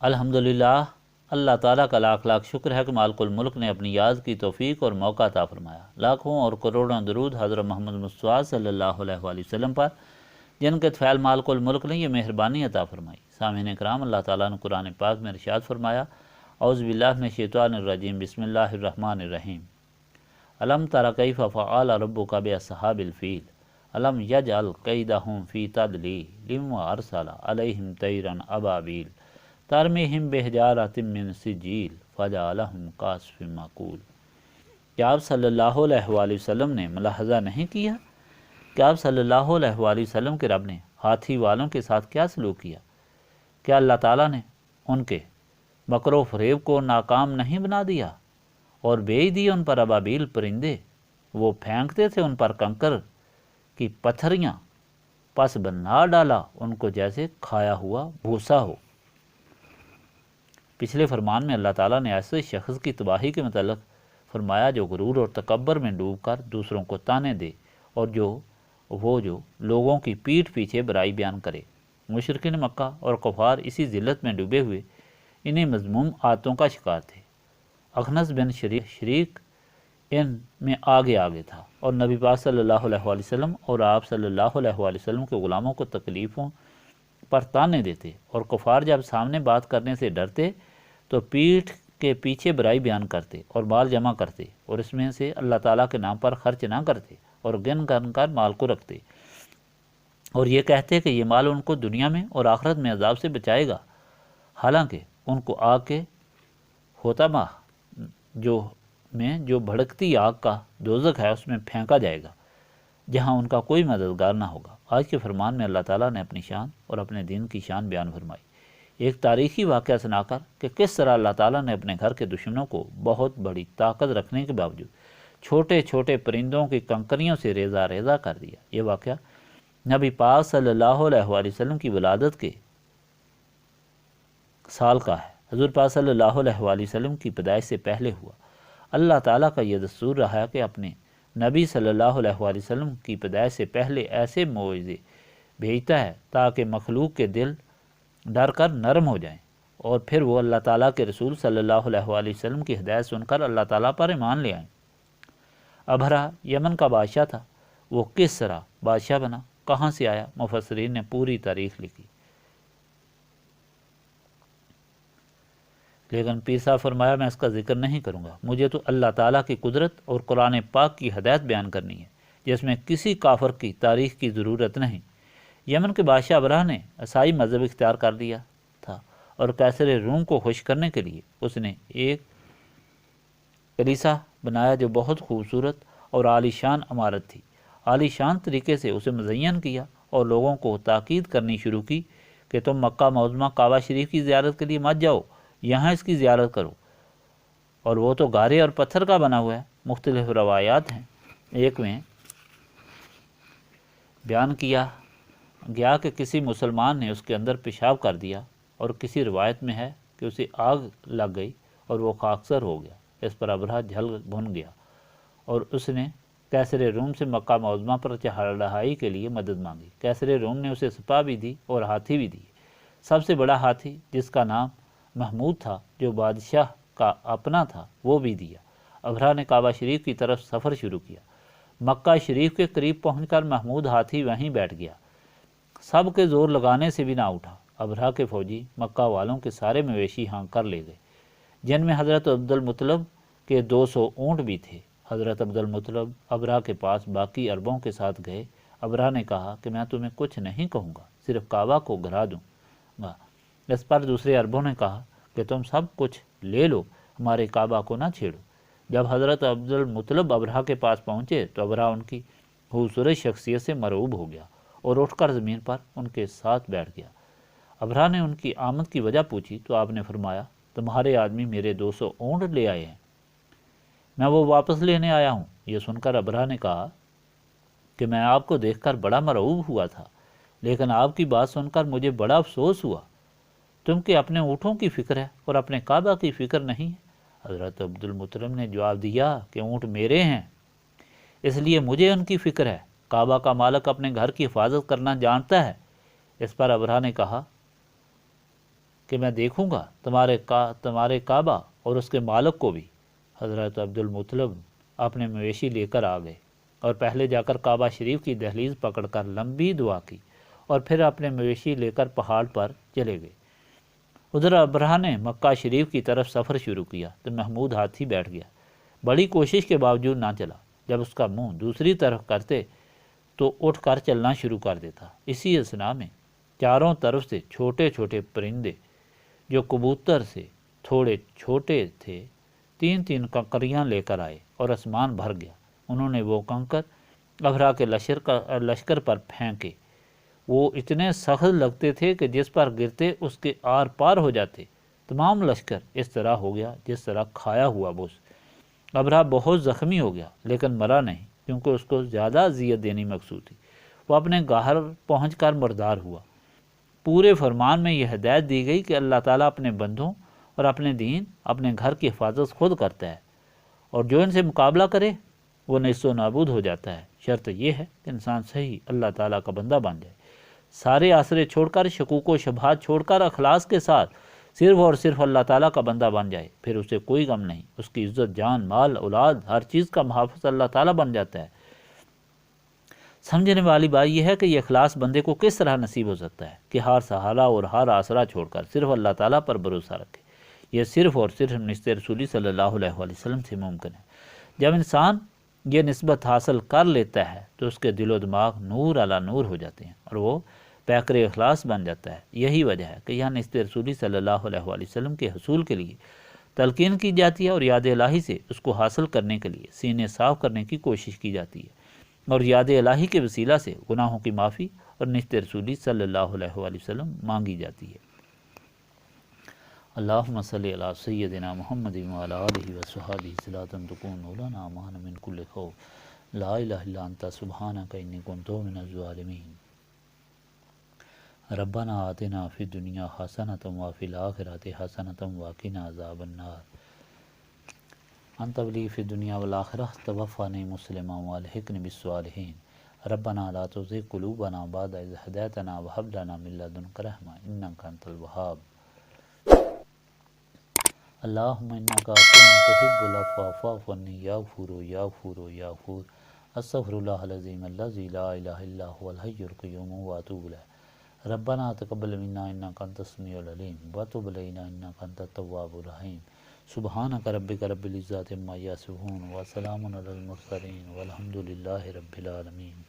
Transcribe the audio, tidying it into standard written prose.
الحمدللہ، اللہ تعالیٰ کا لاکھ لاکھ شکر ہے کہ مالک الملک نے اپنی یاد کی توفیق اور موقع عطا فرمایا۔ لاکھوں اور کروڑوں درود حضرت محمد مصطفیٰ صلی اللہ علیہ وآلہ وسلم پر، جن کے طفیل مالک الملک نے یہ مہربانی عطا فرمائی۔ سامعین کرام، اللہ تعالیٰ نے قرآن پاک میں ارشاد فرمایا، اعوذ باللہ من الشیطان الرجیم، بسم اللہ الرحمن الرحیم۔ الم تر کیف فعل ربک باصحاب الفیل الم یجعل کیدہم فی تضلیل وارسل علیہم طیرا ابابیل ترمیہم بحجارۃ من سجیل فجعلہم کعصف مأکول۔ کیا آپ صلی اللہ علیہ وآلہ وسلم نے ملاحظہ نہیں کیا کہ آپ صلی اللہ علیہ وآلہ وسلم کے رب نے ہاتھی والوں کے ساتھ کیا سلوک کیا؟ کیا اللہ تعالیٰ نے ان کے مکر و فریب کو ناکام نہیں بنا دیا اور بھیج دیے ان پر ابابیل پرندے؟ وہ پھینکتے تھے ان پر کنکر کی پتھریاں، پس بنا ڈالا ان کو جیسے کھایا ہوا بھوسا ہو۔ پچھلے فرمان میں اللہ تعالیٰ نے ایسے شخص کی تباہی کے متعلق فرمایا جو غرور اور تکبر میں ڈوب کر دوسروں کو تانے دے اور جو لوگوں کی پیٹھ پیچھے برائی بیان کرے۔ مشرکین مکہ اور کفار اسی ذلت میں ڈوبے ہوئے انہیں مذموم عادتوں کا شکار تھے۔ اخنس بن شریک ان میں آگے تھا اور نبی پاک صلی اللہ علیہ وآلہ وسلم اور آپ صلی اللہ علیہ وآلہ وسلم کے غلاموں کو تکلیفوں پر تانے دیتے، اور کفار جب سامنے بات کرنے سے ڈرتے تو پیٹھ کے پیچھے برائی بیان کرتے اور مال جمع کرتے، اور اس میں سے اللہ تعالیٰ کے نام پر خرچ نہ کرتے اور گن گن کر مال کو رکھتے، اور یہ کہتے کہ یہ مال ان کو دنیا میں اور آخرت میں عذاب سے بچائے گا، حالانکہ ان کو آگ کے ہوتما جو بھڑکتی آگ کا دوزخ ہے اس میں پھینکا جائے گا، جہاں ان کا کوئی مددگار نہ ہوگا۔ آج کے فرمان میں اللہ تعالیٰ نے اپنی شان اور اپنے دین کی شان بیان فرمائی، ایک تاریخی واقعہ سنا کر کہ کس طرح اللہ تعالیٰ نے اپنے گھر کے دشمنوں کو بہت بڑی طاقت رکھنے کے باوجود چھوٹے چھوٹے پرندوں کی کنکریوں سے ریزہ ریزہ کر دیا۔ یہ واقعہ نبی پاک صلی اللہ علیہ وآلہ وسلم کی ولادت کے سال کا ہے۔ حضور پاک صلی اللہ علیہ وآلہ وسلم کی پیدائش سے پہلے ہوا۔ اللہ تعالیٰ کا یہ دستور رہا کہ اپنے نبی صلی اللہ علیہ وآلہ وسلم کی پیدائش سے پہلے ایسے معجزے بھیجتا ہے تاکہ مخلوق کے دل ڈر کر نرم ہو جائیں، اور پھر وہ اللہ تعالیٰ کے رسول صلی اللہ علیہ وآلہ وسلم کی ہدایت سن کر اللہ تعالیٰ پر ایمان لے آئیں۔ ابھرا یمن کا بادشاہ تھا، وہ کس طرح بادشاہ بنا، کہاں سے آیا، مفسرین نے پوری تاریخ لکھی، لیکن پیر صاحب فرمایا میں اس کا ذکر نہیں کروں گا، مجھے تو اللہ تعالیٰ کی قدرت اور قرآن پاک کی ہدایت بیان کرنی ہے جس میں کسی کافر کی تاریخ کی ضرورت نہیں۔ یمن کے بادشاہ ابرہ نے عیسائی مذہب اختیار کر دیا تھا، اور قیصر روم کو خوش کرنے کے لیے اس نے ایک کلیسا بنایا جو بہت خوبصورت اور عالی شان عمارت تھی۔ عالی شان طریقے سے اسے مزین کیا اور لوگوں کو تاکید کرنی شروع کی کہ تم مکہ معظمہ کعبہ شریف کی زیارت کے لیے مت جاؤ، یہاں اس کی زیارت کرو، اور وہ تو گارے اور پتھر کا بنا ہوا ہے۔ مختلف روایات ہیں، ایک میں بیان کیا گیا کہ کسی مسلمان نے اس کے اندر پیشاب کر دیا، اور کسی روایت میں ہے کہ اسے آگ لگ گئی اور وہ خاکسار ہو گیا۔ اس پر ابرہ جھل بھن گیا اور اس نے قیصر روم سے مکہ معظمہ پر چڑھائی کے لیے مدد مانگی۔ قیصر روم نے اسے سپاہ بھی دی اور ہاتھی بھی دی۔ سب سے بڑا ہاتھی جس کا نام محمود تھا، جو بادشاہ کا اپنا تھا، وہ بھی دیا۔ ابرہ نے کعبہ شریف کی طرف سفر شروع کیا۔ مکہ شریف کے قریب پہنچ کر محمود ہاتھی وہیں بیٹھ گیا، سب کے زور لگانے سے بھی نہ اٹھا۔ ابرہ کے فوجی مکہ والوں کے سارے مویشی ہانک کر لے گئے، جن میں حضرت عبدالمطلب کے 200 اونٹ بھی تھے۔ حضرت عبدالمطلب ابرہ کے پاس باقی عربوں کے ساتھ گئے۔ ابرہ نے کہا کہ میں تمہیں کچھ نہیں کہوں گا، صرف کعبہ کو گرا دوں گا۔ اس پر دوسرے عربوں نے کہا کہ تم سب کچھ لے لو، ہمارے کعبہ کو نہ چھیڑو۔ جب حضرت عبدالمطلب ابرہ کے پاس پہنچے تو ابرہ ان کی خوبصورت شخصیت سے مرعوب ہو گیا اور اٹھ کر زمین پر ان کے ساتھ بیٹھ گیا۔ ابرہ نے ان کی آمد کی وجہ پوچھی تو آپ نے فرمایا، تمہارے آدمی میرے 200 اونٹ لے آئے ہیں، میں وہ واپس لینے آیا ہوں۔ یہ سن کر ابرہ نے کہا کہ میں آپ کو دیکھ کر بڑا مرعوب ہوا تھا، لیکن آپ کی بات سن کر مجھے بڑا افسوس ہوا، تم کے اپنے اونٹوں کی فکر ہے اور اپنے کعبہ کی فکر نہیں ہے۔ حضرت عبدالمطلب نے جواب دیا کہ اونٹ میرے ہیں، اس لیے مجھے ان کی فکر ہے، کعبہ کا مالک اپنے گھر کی حفاظت کرنا جانتا ہے۔ اس پر ابرہ نے کہا کہ میں دیکھوں گا تمہارے کعبہ اور اس کے مالک کو بھی۔ حضرت عبد المطلب اپنے مویشی لے کر آ گئے اور پہلے جا کر کعبہ شریف کی دہلیز پکڑ کر لمبی دعا کی اور پھر اپنے مویشی لے کر پہاڑ پر چلے گئے۔ ادھر ابرہہ نے مکہ شریف کی طرف سفر شروع کیا تو محمود ہاتھی بیٹھ گیا۔ بڑی کوشش کے باوجود نہ چلا۔ جب اس کا منہ دوسری طرف کرتے تو اٹھ کر چلنا شروع کر دیتا۔ اسی اثناء میں چاروں طرف سے چھوٹے چھوٹے پرندے جو کبوتر سے تھوڑے چھوٹے تھے 3 کنکریاں لے کر آئے اور آسمان بھر گیا۔ انہوں نے وہ کنکر ابرہہ کے لشکر پر پھینکے۔ وہ اتنے سخت لگتے تھے کہ جس پر گرتے اس کے آر پار ہو جاتے۔ تمام لشکر اس طرح ہو گیا جس طرح کھایا ہوا بوس۔ ابرہہ بہت زخمی ہو گیا لیکن مرا نہیں، کیونکہ اس کو زیادہ اذیت دینی مقصود تھی۔ وہ اپنے گھر پہنچ کر مردار ہوا۔ پورے فرمان میں یہ ہدایت دی گئی کہ اللہ تعالیٰ اپنے بندوں اور اپنے دین، اپنے گھر کی حفاظت خود کرتا ہے، اور جو ان سے مقابلہ کرے وہ نیست و نابود ہو جاتا ہے۔ شرط یہ ہے کہ انسان صحیح اللہ تعالیٰ کا بندہ بن جائے، سارے آسرے چھوڑ کر، شکوک و شبہات چھوڑ کر اخلاص کے ساتھ صرف اور صرف اللہ تعالیٰ کا بندہ بن جائے، پھر اسے کوئی غم نہیں، اس کی عزت، جان، مال، اولاد، ہر چیز کا محافظ اللہ تعالیٰ بن جاتا ہے۔ سمجھنے والی بات یہ ہے کہ یہ اخلاص بندے کو کس طرح نصیب ہو سکتا ہے کہ ہر سہارا اور ہر آسرا چھوڑ کر صرف اللہ تعالیٰ پر بھروسہ رکھے۔ یہ صرف اور صرف نسبت رسولی صلی اللہ علیہ وآلہ وسلم سے ممکن ہے۔ جب انسان یہ نسبت حاصل کر لیتا ہے تو اس کے دل و دماغ نور علی نور ہو جاتے ہیں اور وہ پیکر اخلاص بن جاتا ہے۔ یہی وجہ ہے کہ یہاں نسبت رسولی صلی اللہ علیہ وآلہ وسلم کے حصول کے لیے تلقین کی جاتی ہے اور یاد الہی سے اس کو حاصل کرنے کے لیے سینے صاف کرنے کی کوشش کی جاتی ہے، اور یاد الہی کے وسیلہ سے گناہوں کی معافی اور نسبت رسولی صلی اللہ علیہ وآلہ وسلم مانگی جاتی ہے۔ اللہم صلی علی سیدنا محمد وعلی آلہ وصحبہ صلاۃ تکون لنا امان من کل خوف لا الہ الا انت سبحانک انی کنت من الظالمین۔ ربنا آتنا فی الدنیا حسنۃ وفی الآخرۃ حسنۃ وقنا عذاب النار۔ انت ولی فی الدنیا والآخرہ توفانی مسلما والحقنی بالصالحین۔ ربنا لا تزغ قلوبنا بعد اذ ہدیتنا وہب لنا من لدنک رحمۃ انک انت الوہاب۔ اللہم انک عفو تحب العفو فاعف عنی یا غفور یا غفور یا غفور۔ استغفر اللہ العظیم الذی لا الہ الا هو الحی القیوم واتوب الیہ۔ ربنا تقبل منا انک انت السمیع العلیم وتب علینا انک انت التواب الرحیم۔ سبحانک ربک رب العزۃ عما یصفون وسلام علی المرسلین والحمد للہ رب العالمین۔